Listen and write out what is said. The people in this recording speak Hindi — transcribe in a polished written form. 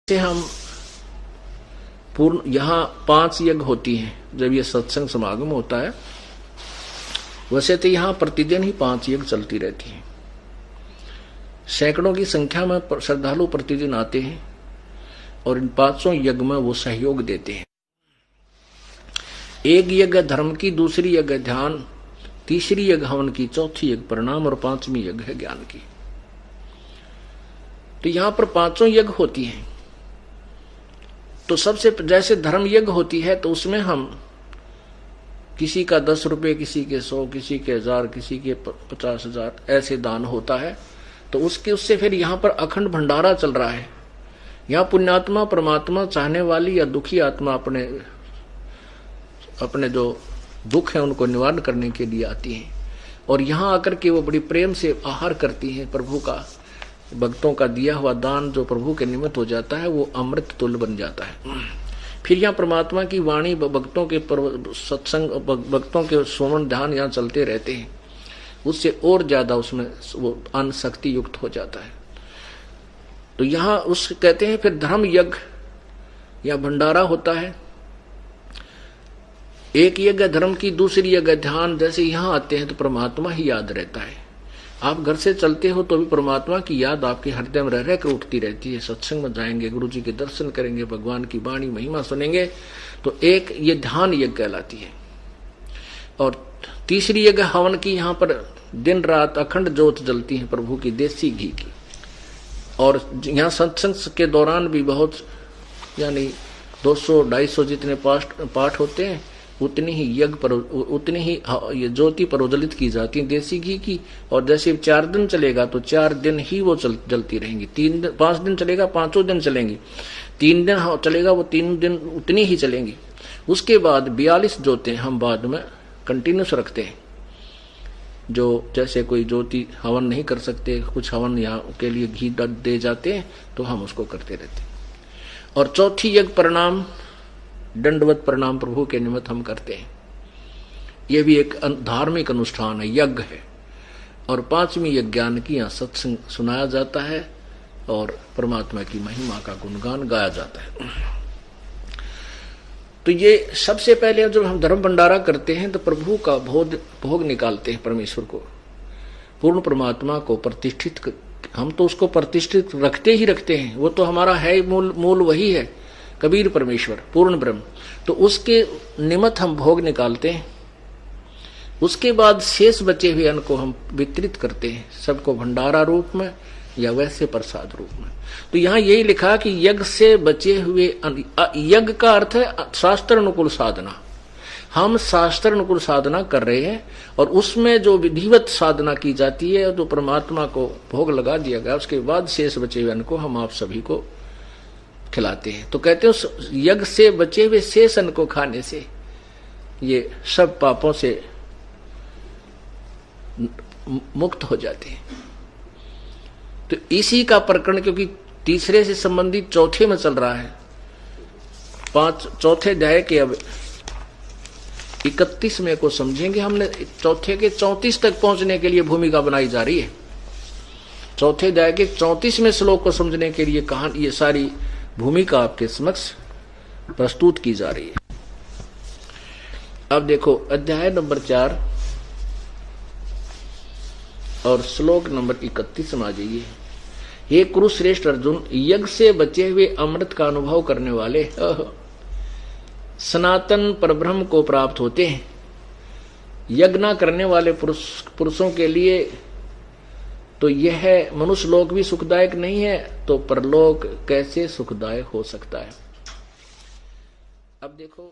से हम पूर्ण यहाँ 5 यज्ञ होती हैं जब ये सत्संग समागम होता है। वैसे तो यहाँ प्रतिदिन ही 5 यज्ञ चलती रहती हैं। सैकड़ों की संख्या में श्रद्धालु प्रतिदिन आते हैं और इन 500 यज्ञ में वो सहयोग देते हैं। एक यज्ञ धर्म की, दूसरी यज्ञ ध्यान, तीसरी यज्ञ हवन की, चौथी यज्ञ प्रणाम और 5वीं यज्ञ है ज्ञान की। तो यहाँ पर 500 यज्ञ होती हैं। तो सबसे जैसे धर्म यज्ञ होती है तो उसमें हम किसी का 10 रुपए, किसी के 100, किसी के 1000, किसी के 50,000 ऐसे दान होता है। तो उससे फिर यहाँ पर अखंड भंडारा चल रहा है। यहाँ पुण्यात्मा परमात्मा चाहने वाली या दुखी आत्मा अपने जो दुख है उनको निवारण करने के लिए आती हैं और यहाँ आकर के वो बड़ी प्रेम से आहार करती हैं। प्रभु का, भक्तों का दिया हुआ दान जो प्रभु के निमित्त हो जाता है वो अमृत तुल्य बन जाता है। फिर यहाँ परमात्मा की वाणी, भक्तों के सत्संग, भक्तों के सुमन ध्यान यहाँ चलते रहते हैं। उससे और ज्यादा उसमें वो अन्न शक्ति युक्त हो जाता है। तो यहाँ उस कहते हैं फिर धर्म यज्ञ या भंडारा होता है। एक यज्ञ धर्म की, दूसरी यज्ञ ध्यान। जैसे यहाँ आते हैं तो परमात्मा ही याद रहता है। आप घर से चलते हो तो भी परमात्मा की याद आपके हृदय में रह कर उठती रहती है। सत्संग में जाएंगे, गुरु जी के दर्शन करेंगे, भगवान की वाणी महिमा सुनेंगे तो एक ये ध्यान यज्ञ कहलाती है। और तीसरी यज्ञ हवन की, यहाँ पर दिन रात अखंड ज्योत जलती है प्रभु की देसी घी की। और यहाँ सत्संग के दौरान भी बहुत यानी 200-250 जितने पाठ होते हैं उतनी ही यज्ञ पर, उतनी ही ये ज्योति प्रज्वलित की जाती है देसी घी की। और जैसे 4 दिन चलेगा तो 4 दिन ही वो जलती रहेंगी। 5 दिन चलेगा, 5 दिन चलेंगी। 3 दिन चलेगा वो 3 दिन उतनी ही चलेंगी। उसके बाद 42 ज्योतें हम बाद में कंटिन्यूस रखते हैं। जो जैसे कोई ज्योति हवन नहीं कर सकते, कुछ हवन यहाँ के लिए घी दे जाते हैं तो हम उसको करते रहते हैं। और चौथी यज्ञ प्रणाम, दंडवत प्रणाम प्रभु के निमित्त हम करते हैं। यह भी एक धार्मिक अनुष्ठान है, यज्ञ है। और 5वीं यज्ञ ज्ञान की, यहाँ सत्संग सुनाया जाता है और परमात्मा की महिमा का गुणगान गाया जाता है। तो ये सबसे पहले जब हम धर्म भंडारा करते हैं तो प्रभु का भोग निकालते हैं। परमेश्वर को, पूर्ण परमात्मा को प्रतिष्ठित, हम तो उसको प्रतिष्ठित रखते ही रखते हैं। वो तो हमारा है, मूल वही है, कबीर परमेश्वर, पूर्ण ब्रह्म। तो उसके निमित्त हम भोग निकालते हैं। उसके बाद शेष बचे हुए अन्न को हम वितरित करते हैं, सबको भंडारा रूप में या वैसे प्रसाद रूप में। तो यहाँ यही लिखा कि यज्ञ से बचे हुए, यज्ञ का अर्थ है शास्त्र अनुकूल साधना। हम शास्त्र अनुकूल साधना कर रहे हैं और उसमें जो विधिवत साधना की जाती है, जो परमात्मा को भोग लगा दिया गया, उसके बाद शेष बचे हुए अन्न को हम आप सभी को खिलाते हैं। तो कहते हैं उस यज्ञ से बचे हुए शेष अन्न को खाने से ये सब पापों से मुक्त हो जाते हैं। तो इसी का प्रकरण, क्योंकि तीसरे से संबंधित चौथे में चल रहा है, चौथे अध्याय के अब 31वें को समझेंगे। हमने चौथे के 34 तक पहुंचने के लिए भूमिका बनाई जा रही है। चौथे अध्याय के 34वें श्लोक को समझने के लिए कहानी, ये सारी भूमिका आपके समक्ष प्रस्तुत की जा रही है। अब देखो अध्याय नंबर 4 और श्लोक नंबर 31 में आ जाइए। हे कुरुश्रेष्ठ अर्जुन, यज्ञ से बचे हुए अमृत का अनुभव करने वाले सनातन परब्रह्म को प्राप्त होते हैं। यज्ञ न करने वाले पुरुषों के लिए तो यह मनुष्य लोक भी सुखदायक नहीं है, तो परलोक कैसे सुखदायक हो सकता है। अब देखो